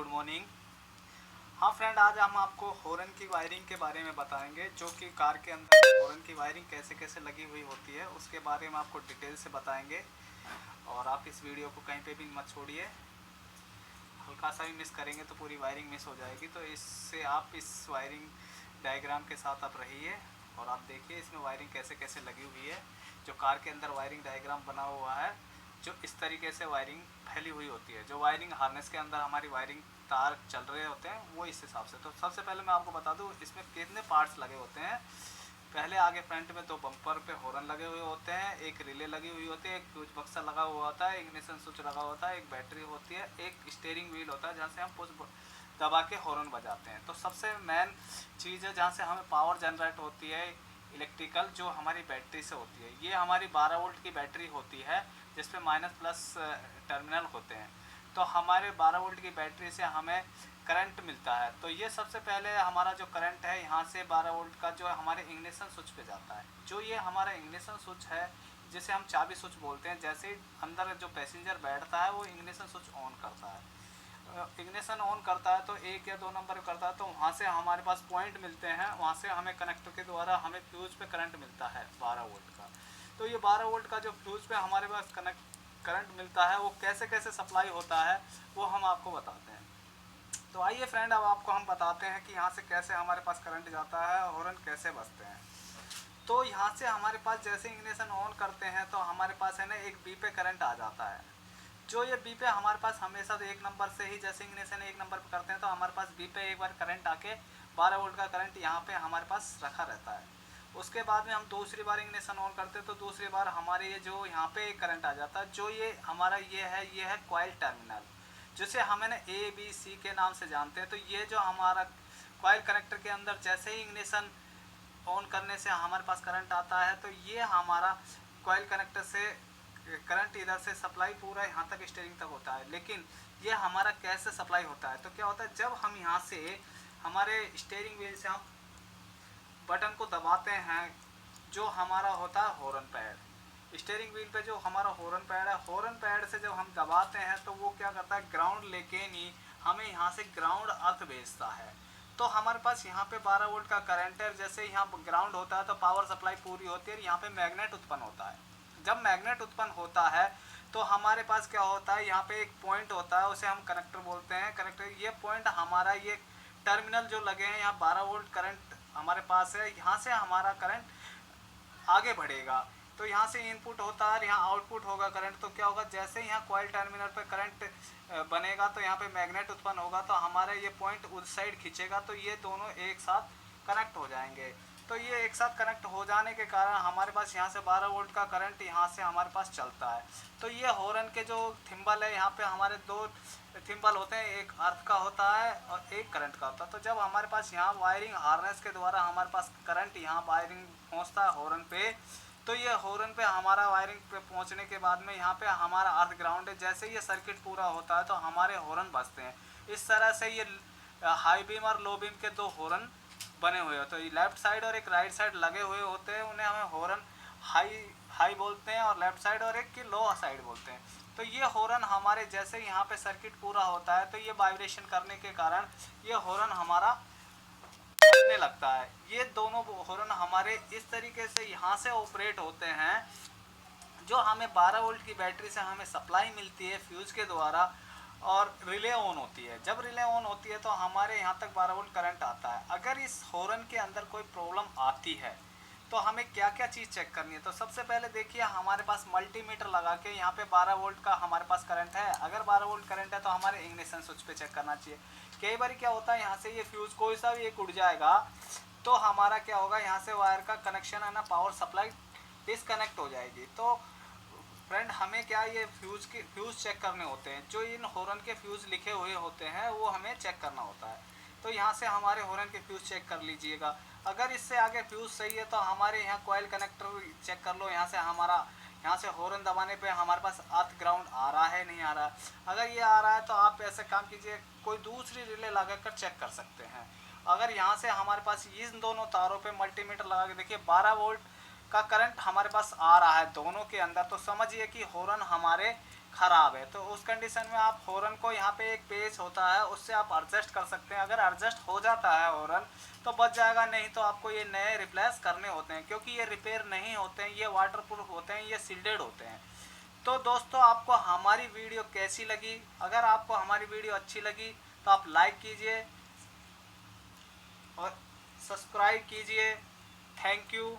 Good morning. हाँ friend, आज हम आपको हॉर्न की वायरिंग के बारे में बताएंगे, जो कि कार के अंदर हॉर्न की वायरिंग कैसे कैसे लगी हुई होती है उसके बारे में आपको डिटेल से बताएंगे। और आप इस वीडियो को कहीं पे भी मत छोड़िए, हल्का सा भी मिस करेंगे तो पूरी वायरिंग मिस हो जाएगी। तो इससे आप इस वायरिंग डायग्राम के साथ आप रहिए और आप देखिए इसमें वायरिंग कैसे कैसे लगी हुई है। जो कार के अंदर वायरिंग डायग्राम बना हुआ है, जो इस तरीके से वायरिंग फैली हुई होती है, जो वायरिंग हार्नेस के अंदर हमारी वायरिंग तार चल रहे होते हैं वो इस हिसाब से। तो सबसे पहले मैं आपको बता दूं इसमें कितने पार्ट्स लगे होते हैं। पहले आगे फ्रंट में 2 बम्पर पे हॉर्न लगे हुए होते हैं, एक रिले लगी हुई होती है, एक फ्यूज बक्सा लगा हुआ होता है, इग्निशन स्विच लगा होता है, एक बैटरी होती है, एक स्टीयरिंग व्हील होता है जहाँ से हम पुश दबा के हॉर्न बजाते हैं। तो सबसे मेन चीज़ है जहाँ से हमें पावर जनरेट होती है इलेक्ट्रिकल, जो हमारी बैटरी से होती है। ये हमारी 12 वोल्ट की बैटरी होती है जिसपे माइनस प्लस टर्मिनल होते हैं। तो हमारे 12 वोल्ट की बैटरी से हमें करंट मिलता है। तो ये सबसे पहले हमारा जो करंट है यहाँ से 12 वोल्ट का जो हमारे इग्निशन स्विच पे जाता है। जो ये हमारा इग्निशन स्विच है जिसे हम चाबी स्विच बोलते हैं, जैसे ही अंदर जो पैसेंजर बैठता है वो इग्निशन स्विच ऑन करता है। इग्निशन ऑन करता है तो 1 या 2 नंबर करता है, तो वहाँ से हमारे पास पॉइंट मिलते हैं, वहाँ से हमें कनेक्टर के द्वारा हमें फ्यूज पे करंट मिलता है 12 वोल्ट का। तो ये 12 वोल्ट का जो फ्यूज पे हमारे पास करंट मिलता है वो कैसे कैसे सप्लाई होता है वो हम आपको बताते हैं। तो आइए फ्रेंड, अब आपको हम बताते हैं कि यहाँ से कैसे हमारे पास करंट जाता है और हॉर्न कैसे बजते हैं। तो यहाँ से हमारे पास जैसे इग्निशन ऑन करते हैं तो हमारे पास है ना एक बी पे करंट आ जाता है। जो ये बी पे हमारे पास हमेशा तो 1 नंबर से ही, जैसे इग्निशन 1 नंबर पे करते हैं तो हमारे पास बी पे एक बार करंट आके 12 वोल्ट का करंट यहाँ पे हमारे पास रखा रहता है। उसके बाद में हम दूसरी बार इग्निशन ऑन करते हैं तो दूसरी बार हमारे ये जो यहाँ पे एक करंट आ जाता है। जो ये हमारा ये है कॉइल टर्मिनल, जिसे हम ना ABC के नाम से जानते हैं। तो ये जो हमारा कॉइल कनेक्टर के अंदर जैसे ही इग्निशन ऑन करने से हमारे पास करंट आता है, तो ये हमारा कॉइल कनेक्टर से करंट इधर से सप्लाई पूरा यहाँ तक स्टीयरिंग तक होता है। लेकिन ये हमारा कैसे सप्लाई होता है, तो क्या होता है जब हम यहाँ से हमारे स्टीयरिंग व्हील से हम बटन को दबाते हैं, जो हमारा होता है हॉर्न पैड, स्टीयरिंग व्हील पे जो हमारा हॉर्न पैड है, हॉर्न पैड से जब हम दबाते हैं तो वो क्या करता है ग्राउंड लेके नहीं हमें यहाँ से ग्राउंड अर्थ भेजता है। तो हमारे पास यहाँ पे 12 वोल्ट का करंट है, जैसे यहाँ ग्राउंड होता है तो पावर सप्लाई पूरी होती है, यहाँ पे मैग्नेट उत्पन्न होता है। जब मैग्नेट उत्पन्न होता है तो हमारे पास क्या होता है, यहाँ पे एक पॉइंट होता है, उसे हम कनेक्टर बोलते हैं। कनेक्टर ये पॉइंट हमारा ये टर्मिनल जो लगे हैं, यहाँ 12 वोल्ट करंट हमारे पास है, यहाँ से हमारा करंट आगे बढ़ेगा। तो यहाँ से इनपुट होता है, यहाँ आउटपुट होगा करंट। तो क्या होगा, जैसे यहाँ कॉइल टर्मिनल पर करंट बनेगा तो यहाँ पे मैग्नेट उत्पन्न होगा, तो हमारा ये पॉइंट उस साइड खींचेगा, तो ये दोनों एक साथ कनेक्ट हो जाएंगे। तो ये एक साथ कनेक्ट हो जाने के कारण हमारे पास यहाँ से 12 वोल्ट का करंट यहाँ से हमारे पास चलता है। तो ये हॉर्न के जो थिम्बल है, यहाँ पे हमारे 2 थिम्बल होते हैं, एक अर्थ का होता है और एक करंट का होता है। तो जब हमारे पास यहाँ वायरिंग हार्नेस के द्वारा हमारे पास करंट यहाँ वायरिंग पहुँचता है हॉर्न पे, तो ये हॉर्न पे हमारा वायरिंग पे पहुँचने के बाद में यहाँ पे हमारा अर्थ ग्राउंड है। जैसे ये सर्किट पूरा होता है तो हमारे हॉर्न बजते हैं। इस तरह से ये हाई बीम और लो बीम के 2 हॉर्न बने हुए होते हैं, लेफ्ट साइड और एक राइट साइड लगे हुए होते हैं। उन्हें हमें हॉर्न हाई हाई बोलते हैं और लेफ्ट साइड, और एक की लो साइड बोलते हैं। तो ये हॉर्न हमारे जैसे यहाँ पे सर्किट पूरा होता है तो ये वाइब्रेशन करने के कारण ये हॉर्न हमारा बजने लगता है। ये दोनों हॉर्न हमारे इस तरीके से यहाँ से ऑपरेट होते हैं, जो हमें 12 वोल्ट की बैटरी से हमें सप्लाई मिलती है फ्यूज के द्वारा, और रिले ऑन होती है। जब रिले ऑन होती है तो हमारे यहाँ तक 12 वोल्ट करंट आता है। अगर इस हॉर्न के अंदर कोई प्रॉब्लम आती है तो हमें क्या क्या चीज़ चेक करनी है। तो सबसे पहले देखिए हमारे पास मल्टीमीटर लगा के यहाँ पे 12 वोल्ट का हमारे पास करंट है। अगर 12 वोल्ट करंट है तो हमारे इग्निशन स्विच पे चेक करना चाहिए। कई बार क्या होता है यहाँ से ये फ्यूज कोई सा भी एक उड़ जाएगा तो हमारा क्या होगा, यहाँ से वायर का कनेक्शन है ना, पावर सप्लाई डिसकनेक्ट हो जाएगी। तो फ्रेंड हमें क्या ये फ्यूज़ चेक करने होते हैं, जो इन हॉर्न के फ्यूज़ लिखे हुए होते हैं वो हमें चेक करना होता है। तो यहाँ से हमारे हॉर्न के फ्यूज़ चेक कर लीजिएगा। अगर इससे आगे फ्यूज़ सही है तो हमारे यहाँ कॉइल कनेक्टर चेक कर लो। यहाँ से हॉर्न दबाने पे हमारे पास अर्थ ग्राउंड आ रहा है नहीं आ रहा है। अगर ये आ रहा है तो आप ऐसे काम कीजिए, कोई दूसरी रिले लगा कर चेक कर सकते हैं। अगर यहाँ से हमारे पास इन दोनों तारों पे मल्टीमीटर लगा के देखिए 12 वोल्ट का करंट हमारे पास आ रहा है दोनों के अंदर, तो समझिए कि हॉर्न हमारे ख़राब है, तो उस कंडीशन में आप हॉर्न को यहाँ पे एक पेच होता है उससे आप एडजस्ट कर सकते हैं। अगर एडजस्ट हो जाता है हॉर्न तो बच जाएगा, नहीं तो आपको ये नए रिप्लेस करने होते हैं, क्योंकि ये रिपेयर नहीं होते हैं, ये वाटरप्रूफ होते हैं, ये सील्डेड होते हैं। तो दोस्तों आपको हमारी वीडियो कैसी लगी? अगर आपको हमारी वीडियो अच्छी लगी तो आप लाइक कीजिए और सब्सक्राइब कीजिए। Thank you.